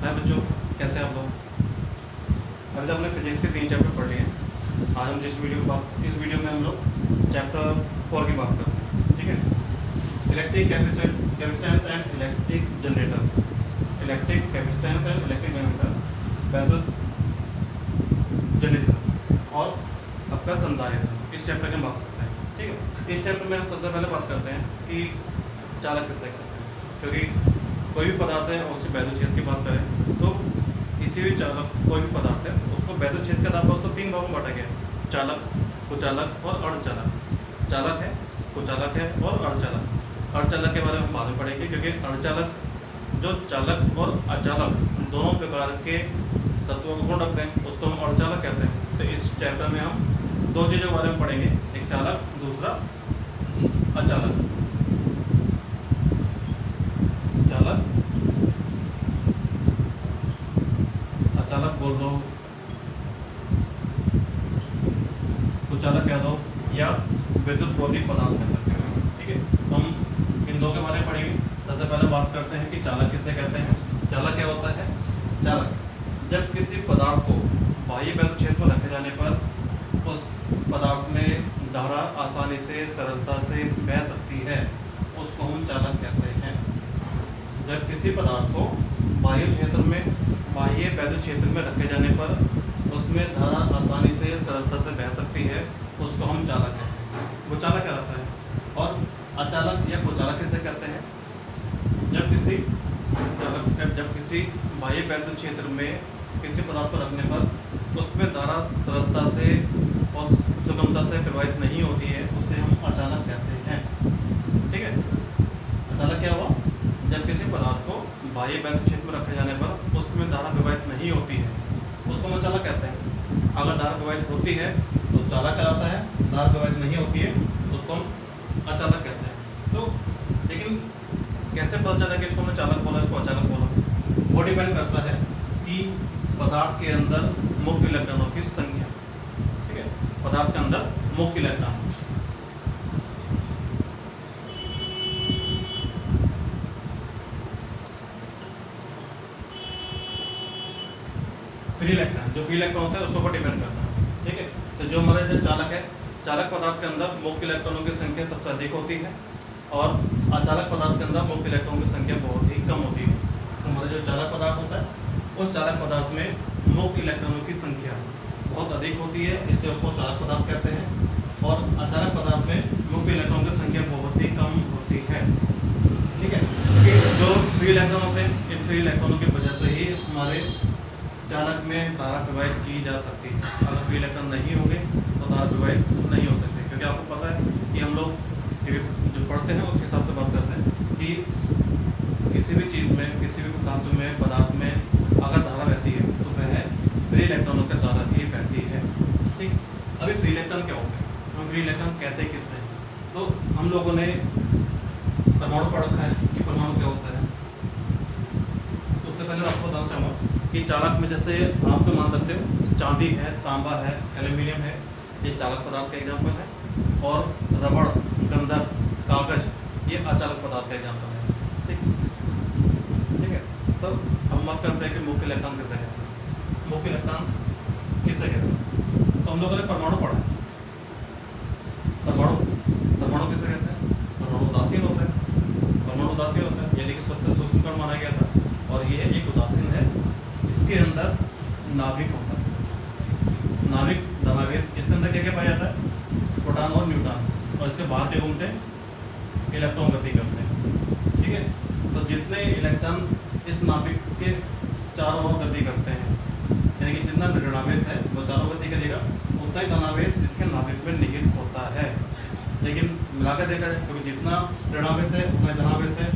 हाय बच्चों, कैसे आप लोग। अभी तक हमने फिजिक्स के 3 चैप्टर पढ़ लिए हैं। आज हम इस वीडियो में हम लोग चैप्टर 4 की बात करते हैं। ठीक है। Electric capacitance and electric generator. Electric capacitance and electric generator, वैद्युत जनरेटर और आपका संधारित्र, इस चैप्टर की बात करते हैं। ठीक है। इस चैप्टर में हम सबसे पहले बात करते हैं कि चालक किससे कहते हैं, क्योंकि कोई भी पदार्थ है और उसकी वैद्युत क्षेत्र की बात करें तो किसी भी चालक कोई भी पदार्थ है उसको वैद्युत क्षेत्र के आधार पर उसको 3 भागों में बांटा गया है: चालक, कुचालक और अर्धचालक। चालक है, कुचालक है और अर्धचालक। अर्धचालक के बारे में बाद में पढ़ेंगे, क्योंकि अर्धचालक जो चालक और अचालक दोनों प्रकार के तत्वों को गुण रखते हैं उसको हम अर्धचालक कहते हैं। तो इस चैप्टर में हम 2 चीज़ों के बारे में पढ़ेंगे, एक चालक, दूसरा अचालक। चालक, अचालक बोल दो, कुचालक कह दो या विद्युत भौतिक पदार्थ कह सकते हैं। ठीक है। तो हम इन 2 के बारे में पढ़ेंगे। सबसे पहले बात करते हैं कि चालक किससे कहते हैं। चालक क्या होता है? चालक जब किसी पदार्थ को बाह्य वैद्युत क्षेत्र में रखे जाने पर उस पदार्थ में धारा आसानी से, सरलता से बह सकती है, उसको हम चालक कहते हैं। जब किसी पदार्थ को बाह्य वैद्युत क्षेत्र में रखे जाने पर उसमें धारा आसानी से, सरलता से बह सकती है, उसको हम चालक कहते हैं। वो चालक कहलाता है। और अचालक या कुचालक किसे कहते हैं? जब किसी बाह्य वैद्युत क्षेत्र में किसी पदार्थ को रखने पर उसमें धारा सरलता से और सुगमता से प्रवाहित नहीं होती है, उसे हम अचालक कहते हैं। ठीक है। अचालक क्या हुआ? जब किसी पदार्थ को बाह्य वैद्युत क्षेत्र में रखे जाने पर उसमें धारा प्रवाहित नहीं होती है, उसको हम अचालक कहते हैं। अगर धारा प्रवाहित होती है तो चालक कहलाता है, धारा प्रवाहित नहीं होती है तो उसको हम अचालक कहते हैं। तो लेकिन कैसे पता चला कि इसको हमने चालक बोला, इसको अचालक बोला? वो डिपेंड करता है कि पदार्थ के अंदर मुक्त इलेक्ट्रॉनों की संख्या। ठीक है। पदार्थ के अंदर मुक्त इलेक्ट्रॉन, फ्री इलेक्ट्रॉन, जो फ्री इलेक्ट्रॉन होता है उसके ऊपर डिपेंड करता है। ठीक है। तो जो हमारे जो चालक है, चालक पदार्थ के अंदर मुक्त इलेक्ट्रॉनों की संख्या सबसे अधिक होती है और अचालक पदार्थ के अंदर मुक्त इलेक्ट्रॉनों की संख्या बहुत ही कम होती है। तो हमारा जो चालक पदार्थ होता है उस चालक पदार्थ में मुक्त इलेक्ट्रॉनों की संख्या बहुत अधिक होती है, इसलिए उसको चालक पदार्थ कहते हैं। और अचालक पदार्थ में मुक्त इलेक्ट्रॉनों की संख्या बहुत ही कम होती है। ठीक है। क्योंकि जो फ्री इलेक्ट्रॉन होते हैं, इन फ्री इलेक्ट्रॉनों की वजह से ही हमारे चालक में धारा प्रवाहित की जा सकती है। अगर फ्री इलेक्ट्रॉन नहीं होंगे तो धारा प्रवाहित नहीं हो सकते, क्योंकि आपको पता है कि हम लोग जो पढ़ते हैं उसके हिसाब से बात करते हैं कि किसी भी चीज़ में, किसी भी धातु में, पदार्थ में अगर धारा रहती है तो वह फ्री इलेक्ट्रॉनों के द्वारा ही बहती है। ठीक। अभी फ्री इलेक्ट्रॉन क्या होते हैं, हम फ्री इलेक्ट्रॉन कहते हैं किससे? तो हम लोगों ने परमाणु पढ़ रखा है कि परमाणु क्या होता है। तो उससे पहले आपको बताना चाहूँगा कि चालक में जैसे आप मान सकते हो चांदी है, तांबा है, एल्यूमिनियम है, ये चालक पदार्थ का एग्जाम्पल है। और रबड़, गंधक, कागज, ये अचालक पदार्थ का एग्जाम्पल है। ठीक है। तो हम बात करते हैं कि मुख्य इलेक्ट्रॉन किसे कहते हैं। मुख्य इलेक्ट्रॉन किसे कहते हैं? तो हम लोगों ने परमाणु पढ़ा है। परमाणु किसे कहते हैं? परमाणु उदासीन होता है। परमाणु उदासीन होता है, यानी कि सबसे सूक्ष्म कण माना गया था और यह एक उदासीन है। इसके अंदर नाभिक होता है। नाभिक धनावेश, इसके अंदर क्या क्या पाया जाता है? प्रोटॉन और न्यूट्रॉन। और इसके बाहर क्या घूमते हैं? इलेक्ट्रॉन गति करते हैं। ठीक है। तो जितने इलेक्ट्रॉन इस नाभिक के चारों ओर गति करते हैं, यानी कि जितना ऋणावेश है वो चारों गति करेगा, उतना ही धनावेश इसके नाभिक में निहित होता है। लेकिन मिलाकर देखा जाए, क्योंकि जितना ऋणावेश है उतना धनावेश है,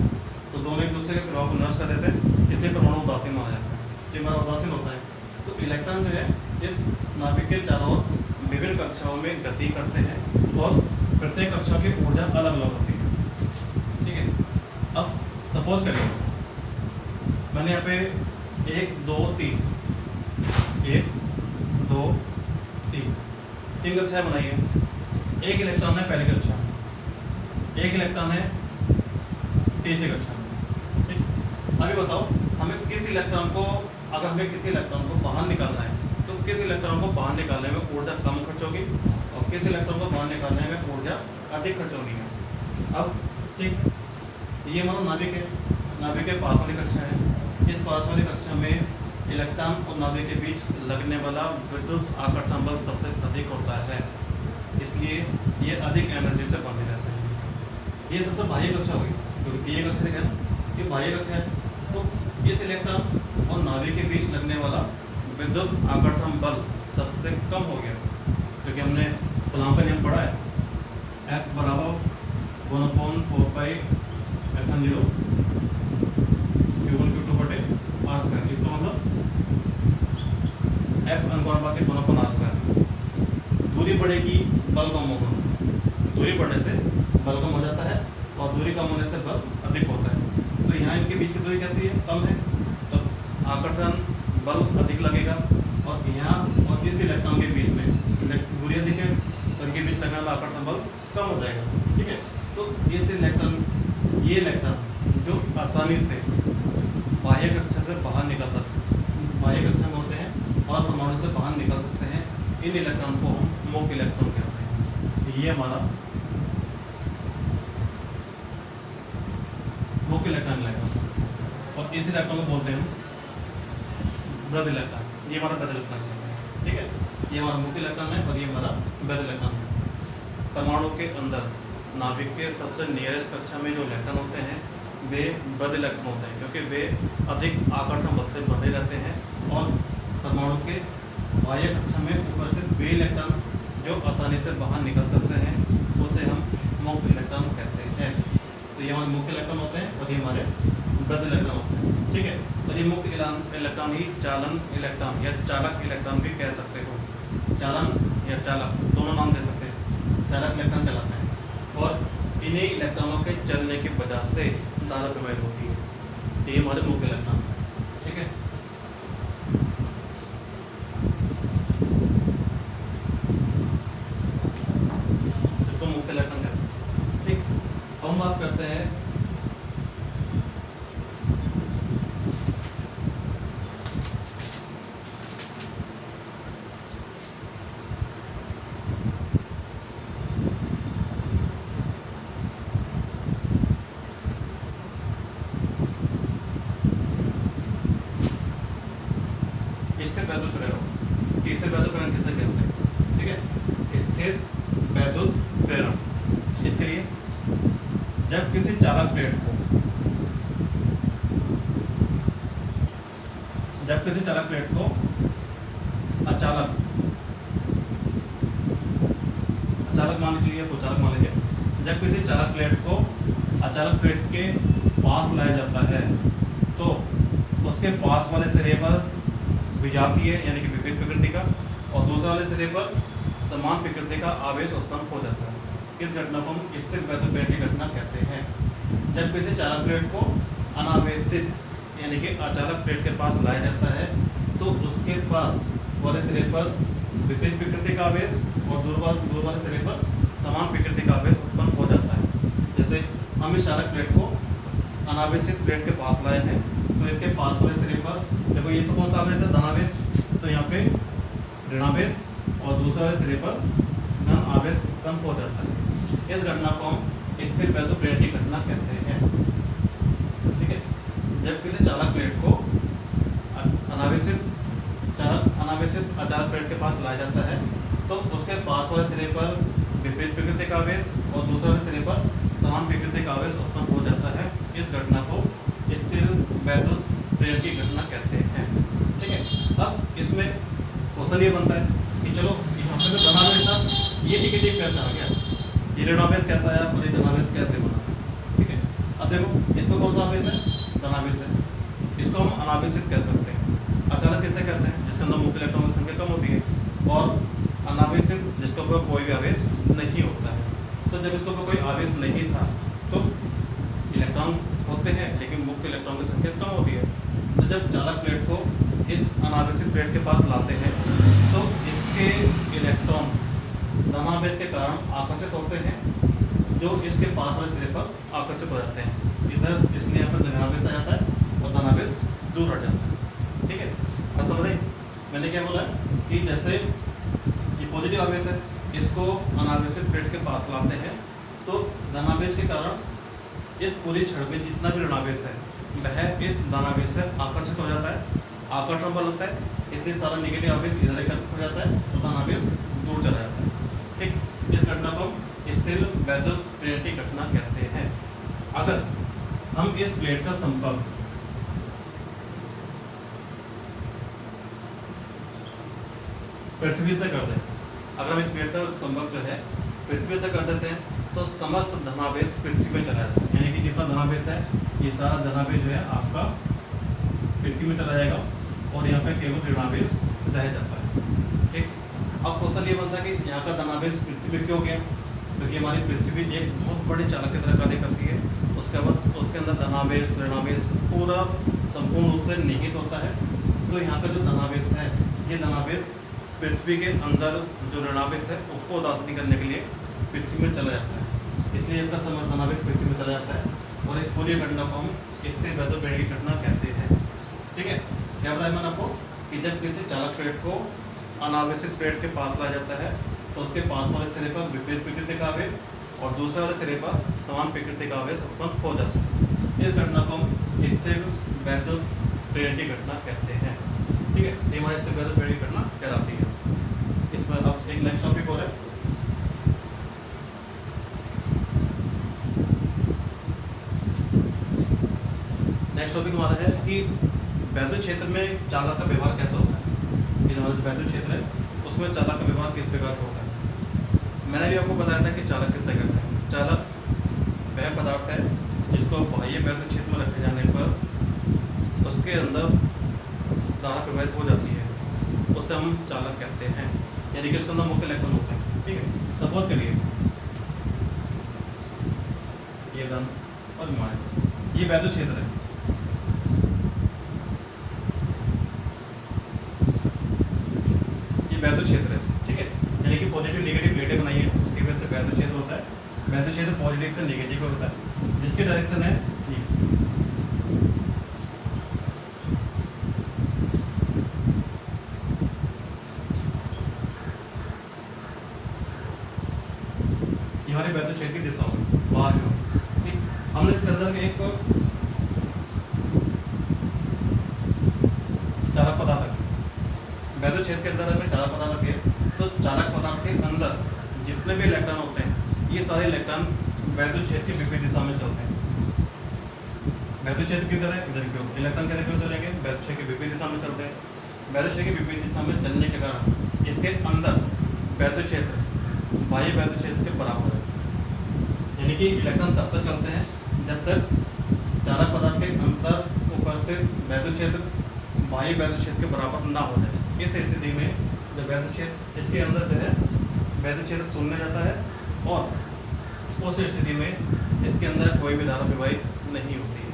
तो दोनों एक दूसरे के प्रभाव को नष्ट कर देते हैं, इसलिए परमाणु उदासीन माना जाता है। जो हमारा उदासीन होता है, तो इलेक्ट्रॉन जो है इस नाभिक के चारों ओर विभिन्न कक्षाओं में गति करते हैं और प्रत्येक कक्षा की ऊर्जा अलग अलग होती है। ठीक है। अब सपोज करिए मैंने यहाँ पे 1 2 3 कक्षाएँ बनाई है। एक इलेक्ट्रॉन है पहली कक्षा में, एक इलेक्ट्रॉन है तीसरी कक्षा में। ठीक। अभी बताओ हमें किस इलेक्ट्रॉन को, अगर हमें किसी इलेक्ट्रॉन को बाहर निकालना है तो किस इलेक्ट्रॉन को बाहर निकालने में ऊर्जा कम खर्च होगी और किस इलेक्ट्रॉन को बाहर निकालने में ऊर्जा अधिक खर्च होनी है। अब ठीक, ये हमारा नाभिक है, नाभिक के पास वाली कक्षा है। इस पास वाली कक्षा में इलेक्ट्रॉन और नाभिक के बीच लगने वाला विद्युत आकर्षण बल सबसे अधिक होता है, इसलिए ये अधिक एनर्जी से बंधे रहते हैं। ये सबसे बाह्य कक्षा होगी, क्योंकि ये कक्षा देखा ना, ये बाह्य कक्षा है। तो इस इलेक्ट्रॉन और नाभिक के बीच लगने वाला विद्युत आकर्षण बल सबसे कम हो गया, क्योंकि हमने कूलॉम का नियम पढ़ा है, F बराबर 1/4 पाई F0 Q1 Q2 बटे R स्क्वायर। इसका मतलब F अनुपात 1/r स्क्वायर। दूरी बढ़ेगी बल कम होगा, दूरी बढ़ने से बल कम हो जाता है और दूरी कम होने से बल अधिक होता है। तो यहाँ इनके बीच की दूरी कैसी है, कम है, तो आकर्षण बल अधिक लगेगा। और यहाँ और इस इलेक्ट्रॉन के बीच में दूरी अधिक है, तो इनके बीच लगने वाला आकर्षण बल कम हो जाएगा। ठीक है, तो इस इलेक्ट्रॉन, ये इलेक्ट्रॉन जो आसानी से बाह्य कक्षा से बाहर निकलता, बाह्य कक्षा में होते हैं और परमाणु से बाहर निकल सकते हैं, इन इलेक्ट्रॉन को हम मुक्त इलेक्ट्रॉन कहते हैं। ये हमारा मुख्य इलेक्ट्रॉन इलेक्ट्रॉन और इस इलेक्ट्रॉन को बोलते हैं वृहद इलेक्ट्रॉन। ये हमारा वृहद इलेक्ट्रॉन है। ठीक है, ये हमारा मुख्य इलेक्ट्रॉन है और ये हमारा वृहद इलेक्ट्रॉन है। परमाणु के अंदर नाभिक के सबसे नियरेस्ट कक्षा में जो इलेक्ट्रॉन होते हैं वे वृहद इलेक्ट्रॉन होते हैं, क्योंकि वे अधिक आकर्षण बल से बंधे रहते हैं। और परमाणु के बाह्य कक्षा में उपस्थित वे इलेक्ट्रॉन जो आसानी से बाहर निकल सकते हैं उसे हम मुक्त इलेक्ट्रॉन कहते हैं। तो ये हमारे मुक्त इलेक्ट्रॉन होते हैं और ये हमारे वृहद इलेक्ट्रॉन होते हैं। ठीक है, और ये मुक्त इलेक्ट्रॉन ही चालन इलेक्ट्रॉन या चालक इलेक्ट्रॉन भी कह सकते हो। चालन या चालक दोनों नाम दे सकते हैं, चालक इलेक्ट्रॉन कहलाते हैं। और इन्हीं इलेक्ट्रॉनों के चलने की वजह से धारा प्रवाहित होती है। तो ये हमारे मुक्त इलेक्ट्रॉन है। ठीक है, इसको मुक्त इलेक्ट्रॉन कहते हैं। ठीक, अब हम बात करते हैं स्थिर वैद्युत प्रेरण। स्थिर वैद्युत प्रेरण किसे कहते हैं? ठीक है, स्थिर वैद्युत प्रेरण। इसके लिए जब किसी चालक प्लेट को अचालक मान लीजिए, चालक मान लीजिए, जब किसी चालक प्लेट को अचालक प्लेट के पास लाया जाता है तो उसके पास वाले सिरे पर विजातीय यानी कि विपरीत प्रकृति का और दूसरे वाले सिरे पर समान प्रकृति का आवेश उत्पन्न हो जाता है। इस घटना को हम स्थिर वैद्युत प्रेरण की घटना कहते हैं। जब किसी चालक प्लेट को अनावेशित यानी कि अचालक प्लेट के पास लाया जाता है तो उसके पास वाले सिरे पर विपरीत प्रकृति का आवेश और दूर वाले सिरे पर समान प्रकृति का आवेश उत्पन्न हो जाता है। जैसे हम इस चालक प्लेट को अनावेशित प्लेट के पास लाए हैं तो इसके पास वाले सिरे पर देखो, ये तो कौन सा आवेश है, धनावेश, तो यहाँ पे ऋणावेश और दूसरे वाले सिरे पर धन आवेश उत्पन्न हो जाता है। इस घटना को हम स्थिर वैद्युत प्रेरण की घटना कहते हैं। ठीक है, जब किसी चालक प्लेट को अनावेशित अचालक प्लेट के पास लाया जाता है तो उसके पास वाले सिरे पर विपरीत प्रकृति का आवेश और दूसरे वाले सिरे पर समान प्रकृति का आवेश उत्पन्न हो जाता है। इस घटना को स्थिर वैद्युत प्रेरण की घटना कहते हैं। ठीक है, अब इसमें क्वेश्चन ये बनता है कि चलो यहाँ पे तो धनावेश था, ये निगेटिव कैसे आ गया, ये ऋणावेश कैसा आया और ये धनावेश कैसे बना। ठीक है, अब देखो इसमें कौन सा आवेश है, धनावेश है, इसको हम अनावेशित कह सकते हैं। अचालक किससे कहते हैं, जिसके अंदर मुक्त इलेक्ट्रॉन की संख्या कम होती है, और अनावेशित जिसके ऊपर कोई भी आवेश नहीं होता है। तो जब इसके ऊपर कोई आवेश नहीं था तो इलेक्ट्रॉन होते हैं लेकिन मुक्त इलेक्ट्रॉन की संख्या कम होती है। तो जब चालक प्लेट को इस अनावेशित प्लेट के पास लाते हैं तो इसके इलेक्ट्रॉन धनावेश के कारण आकर्षित होते हैं, जो इसके पास वाले सिरे पर आकर्षित हो जाते हैं। इधर इसलिए यहाँ पर ऋणावेश आ जाता है और धनावेश दूर हट जाता है। ठीक है, अब समझे मैंने क्या बोला कि जैसे ये पॉजिटिव आवेश है, इसको अनावेशित प्लेट के पास लाते हैं तो धनावेश के कारण इस पूरी छड़ में जितना भी ऋणावेश है वह इस धनावेश से आकर्षित हो जाता है, आकर्षण बल लगता है, इसलिए सारा नेगेटिव आवेश इधर एकत्रित हो जाता है तो धनावेश दूर चला जाता है। ठीक, इस घटना को हम स्थिर वैद्युत प्रेरण की घटना कहते हैं। अगर हम इस प्लेट का संपर्क पृथ्वी से कर दें, अगर हम इस प्लेट का संपर्क जो है पृथ्वी से कर देते हैं तो समस्त धनावेश पृथ्वी में चला जाता है, यानी कि जितना धनावेश है ये सारा धनावेश जो है आपका पृथ्वी में चला जाएगा और यहाँ पे केवल ऋणावेश रह जाता है। ठीक, अब क्वेश्चन ये बनता है कि यहाँ का धनावेश पृथ्वी में क्यों गया, क्योंकि हमारी पृथ्वी एक बहुत बड़ी चालक की तरह कार्य करती है, उसके बाद उसके अंदर धनावेश ऋणावेश पूरा संपूर्ण रूप से निहित होता है। तो यहाँ का जो धनावेश है ये धनावेश पृथ्वी के अंदर जो ऋणावेश है उसको उदासीन करने के लिए पृथ्वी में चला जाता है, इसलिए इसका समस्त धनावेश पृथ्वी में चला जाता है और इस पूरी घटना को हम स्थिर वैद्युत प्रेरण की घटना कहते हैं। ठीक है, क्या बताया मैंने आपको कि जब किसी चालक प्लेट को अनावेशित प्लेट के पास लाया जाता है तो उसके पास वाले सिरे पर विपरीत प्रकृति का आवेश और दूसरे वाले सिरे पर समान प्रकृति का आवेश उत्पन्न हो जाता है। इस घटना को हम स्थिर वैद्युत प्रेरण की घटना कहते हैं। ठीक है, ये हमारी स्थिर वैद्युत प्रेरण की घटना कहलाती है। इसमें अब एक नेक्स्ट टॉपिक और है, नेक्स्ट टॉपिक हमारा है कि वैद्युत क्षेत्र में चालक का व्यवहार कैसा होता है। ये हमारा जो वैद्युत क्षेत्र है उसमें चालक का व्यवहार किस प्रकार से होता है। मैंने भी आपको बताया था कि चालक किससे करते हैं। चालक वह पदार्थ है जिसको बाह्य वैद्युत क्षेत्र में रखे जाने पर उसके अंदर धारा प्रवाहित हो जाती है, उससे हम चालक कहते हैं, यानी कि उसके अंदर मुक्त इलेक्ट्रॉन होते हैं। ठीक है, सपोज करिए ये धन और माइनस, ये वैद्युत क्षेत्र है। वैद्युत क्षेत्र है, ठीक है, यानी कि पॉजिटिव नेगेटिव प्लेटें बनाई है उसकी वजह से वैद्युत क्षेत्र होता है। वैद्युत क्षेत्र पॉजिटिव से नेगेटिव होता है, जिसकी डायरेक्शन है ये हमारे वैद्युत क्षेत्र की दिशा बाहर की ओर। ठीक, हमने इसके अंदर एक चालक पदार्थ वैद्युत क्षेत्र के अंदर हमें चालक पदार्थ रखे तो चालक पदार्थ के अंदर जितने भी इलेक्ट्रॉन होते हैं ये सारे इलेक्ट्रॉन वैद्युत क्षेत्र की विपरीत दिशा में चलते हैं। वैद्युत क्षेत्र किधर है, इधर की ओर, इलेक्ट्रॉन किधर की ओर चलेंगे, वैद्युत क्षेत्र के विपरीत दिशा में चलते हैं। वैद्युत क्षेत्र की विपरीत दिशा में चलने के कारण इसके अंदर वैद्युत क्षेत्र बाह्य वैद्युत क्षेत्र के बराबर है, यानी कि इलेक्ट्रॉन तब तक चलते हैं जब तक चालक पदार्थ के अंदर उपस्थित वैद्युत क्षेत्र बाह्य वैद्युत क्षेत्र के बराबर ना हो जाए। इस स्थिति में जब वैद्युत क्षेत्र इसके अंदर जो है वैद्युत क्षेत्र शून्य जाता है और उस स्थिति में इसके अंदर कोई भी धारा प्रवाहित नहीं होती है।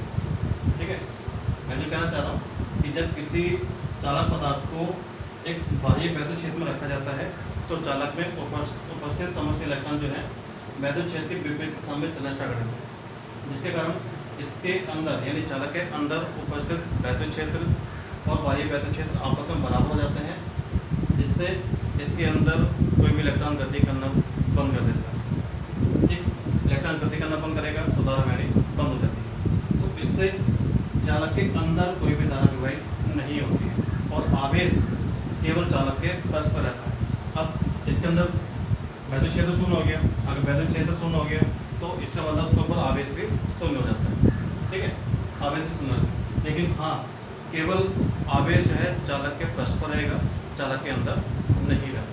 ठीक है, मैं जो कहना चाह रहा हूँ कि जब किसी चालक पदार्थ को एक बाह्य वैद्युत क्षेत्र में रखा जाता है तो चालक में उपस्थित समस्त इलेक्ट्रॉन जो है वैद्युत क्षेत्र के विपरीत दिशा में चलना स्टार्ट करते हैं, जिसके कारण इसके अंदर यानी चालक के अंदर उपस्थित वैद्युत क्षेत्र और बाह्य वैद्युत क्षेत्र आपस में बराबर हो जाते हैं, जिससे इसके अंदर कोई भी इलेक्ट्रॉन गति करना बंद कर देता है। ठीक, इलेक्ट्रॉन गति करना बंद करेगा तो धारा हमारी बंद हो जाती है, तो इससे चालक के अंदर कोई भी धारा प्रवाहित नहीं होती है और आवेश केवल चालक के पृष्ठ पर रहता है। अब इसके अंदर वैद्युत क्षेत्र शून्य हो गया, अगर वैद्युत क्षेत्र शून्य हो गया तो इसका मतलब उसके ऊपर आवेश भी शून्य हो जाता है। ठीक है, आवेश भी शून्य हो जाता है, लेकिन हाँ केवल आवेश जो है चालक के पृष्ठ पर रहेगा, चालक के अंदर नहीं रहेगा।